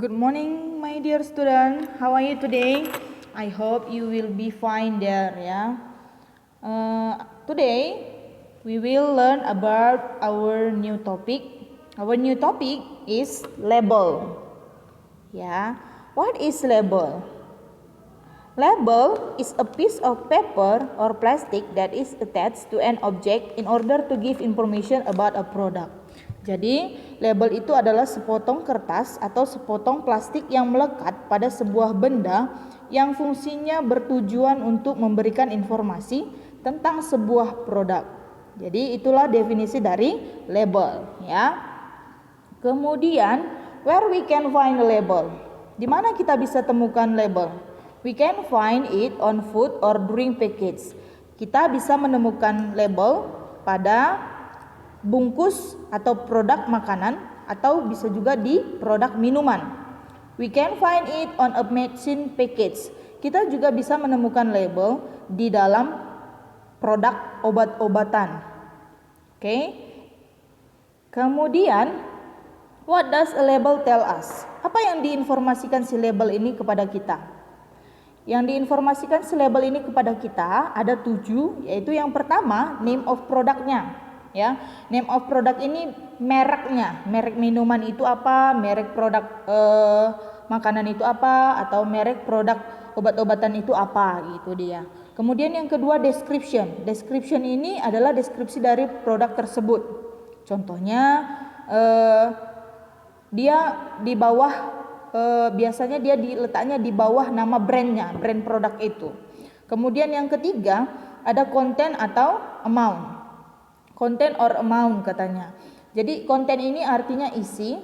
Good morning, my dear student. How are you today? I hope you will be fine there, ya. Today we will learn about our new topic. Our new topic is label. Ya, what is label? Label is a piece of paper or plastic that is attached to an object in order to give information about a product. Jadi, label itu adalah sepotong kertas atau sepotong plastik yang melekat pada sebuah benda yang fungsinya bertujuan untuk memberikan informasi tentang sebuah produk. Jadi, itulah definisi dari label, ya. Kemudian, where we can find a label? Di mana kita bisa temukan label? We can find it on food or drink package. Kita bisa menemukan label pada bungkus atau produk makanan atau bisa juga di produk minuman. We can find it on a medicine package. Kita juga bisa menemukan label di dalam produk obat-obatan. Oke. Kemudian, what does a label tell us? Apa yang diinformasikan si label ini kepada kita? Yang diinformasikan si label ini kepada kita ada 7, yaitu yang pertama name of produknya, ya. Name of product ini mereknya, merek minuman itu apa, merek produk makanan itu apa, atau merek produk obat-obatan itu apa, gitu dia. Kemudian yang kedua description. Description ini adalah deskripsi dari produk tersebut. Contohnya dia di bawah biasanya dia diletaknya di bawah nama brandnya, brand produk itu. Kemudian yang ketiga ada content atau amount. Content or amount katanya. Jadi konten ini artinya isi.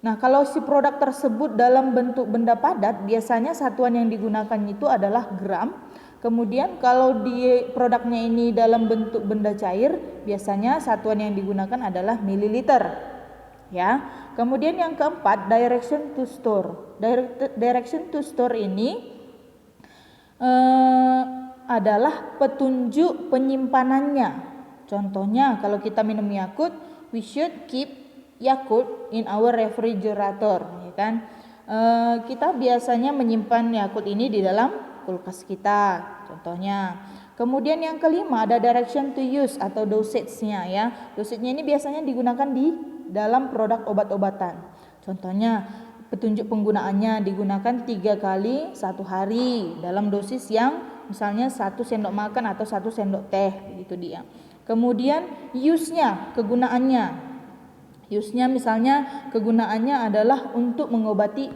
Nah, kalau si produk tersebut dalam bentuk benda padat, biasanya satuan yang digunakan itu adalah gram. Kemudian kalau di produknya ini dalam bentuk benda cair, biasanya satuan yang digunakan adalah mililiter. Ya. Kemudian yang keempat, direction to store. Direction to store ini adalah petunjuk penyimpanannya. Contohnya, kalau kita minum Yakult, we should keep Yakult in our refrigerator, ya kan? Kita biasanya menyimpan Yakult ini di dalam kulkas kita, contohnya. Kemudian yang kelima ada direction to use atau dosage-nya, ya. Dosage-nya ini biasanya digunakan di dalam produk obat-obatan. Contohnya, petunjuk penggunaannya digunakan 3 kali 1 hari dalam dosis yang misalnya 1 sendok makan atau 1 sendok teh, gitu dia. Kemudian use-nya, kegunaannya. Use-nya misalnya kegunaannya adalah untuk mengobati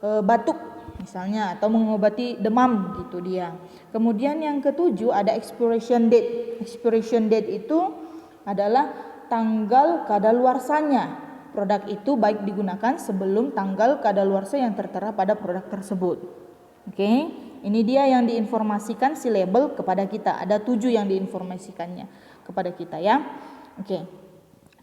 batuk misalnya atau mengobati demam, gitu dia. Kemudian yang ketujuh ada expiration date. Expiration date itu adalah tanggal kadaluarsanya. Produk itu baik digunakan sebelum tanggal kadaluarsa yang tertera pada produk tersebut. Oke, ini dia yang diinformasikan si label kepada kita. Ada 7 yang diinformasikannya kepada kita, ya. Oke.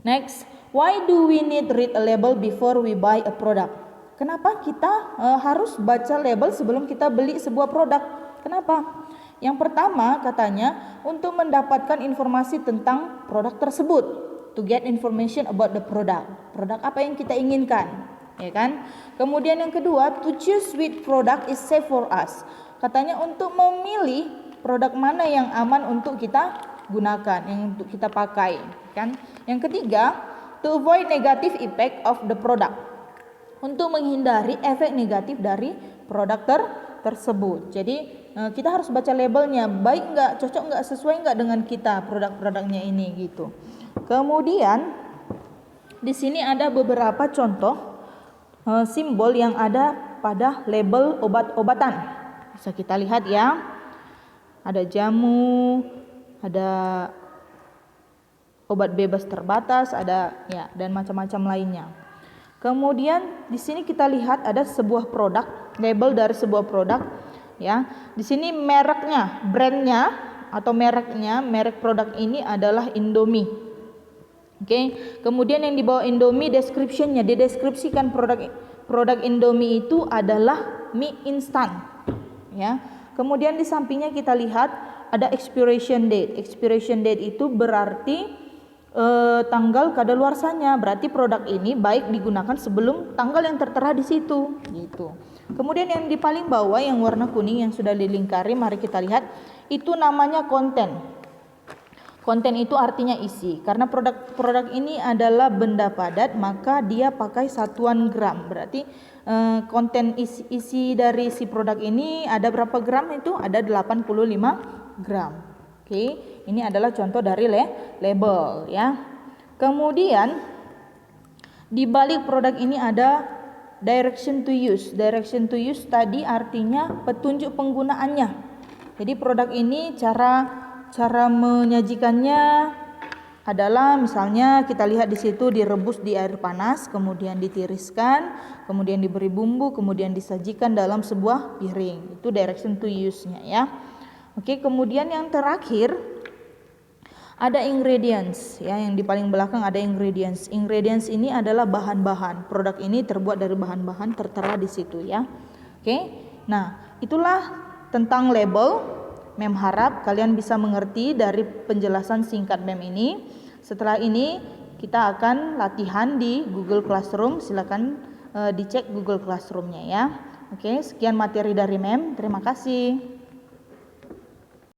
Next, why do we need read a label before we buy a product? Kenapa kita harus baca label sebelum kita beli sebuah produk? Kenapa? Yang pertama katanya untuk mendapatkan informasi tentang produk tersebut. To get information about the product. Produk apa yang kita inginkan, ya kan? Kemudian yang kedua, to choose which product is safe for us. Katanya untuk memilih produk mana yang aman untuk kita gunakan, yang untuk kita pakai, kan? Yang ketiga, to avoid negative effect of the product. Untuk menghindari efek negatif dari produk tersebut. Jadi kita harus baca labelnya, baik enggak, cocok enggak, sesuai enggak dengan kita produk-produknya ini, gitu. Kemudian di sini ada beberapa contoh simbol yang ada pada label obat-obatan. Bisa kita lihat, ya. Ada jamu, ada obat bebas terbatas, ada, ya, dan macam-macam lainnya. Kemudian di sini kita lihat ada sebuah produk, label dari sebuah produk, ya. Di sini mereknya, brandnya atau mereknya, merek produk ini adalah Indomie. Oke. Kemudian yang di bawah Indomie description-nya, dideskripsikan produk Indomie itu adalah mie instan, ya. Kemudian di sampingnya kita lihat ada expiration date. Expiration date itu berarti tanggal kadaluarsanya. Berarti produk ini baik digunakan sebelum tanggal yang tertera di situ gitu. Kemudian yang di paling bawah yang warna kuning yang sudah dilingkari, mari kita lihat, itu namanya konten. Konten itu artinya isi. Karena produk ini adalah benda padat, maka dia pakai satuan gram. Berarti konten isi dari si produk ini ada berapa gram? Itu ada 85 gram. Oke, ini adalah contoh dari label ya. Kemudian di balik produk ini ada direction to use. Direction to use tadi artinya petunjuk penggunaannya. Jadi produk ini cara menyajikannya adalah misalnya kita lihat di situ direbus di air panas, kemudian ditiriskan, kemudian diberi bumbu, kemudian disajikan dalam sebuah piring. Itu direction to use-nya ya. Oke, kemudian yang terakhir ada ingredients ya, yang di paling belakang ada ingredients. Ingredients ini adalah bahan-bahan. Produk ini terbuat dari bahan-bahan tertera di situ ya. Oke. Nah, itulah tentang label. Mem harap kalian bisa mengerti dari penjelasan singkat Mem ini. Setelah ini kita akan latihan di Google Classroom. Silakan dicek Google Classroom-nya ya. Oke, sekian materi dari Mem. Terima kasih.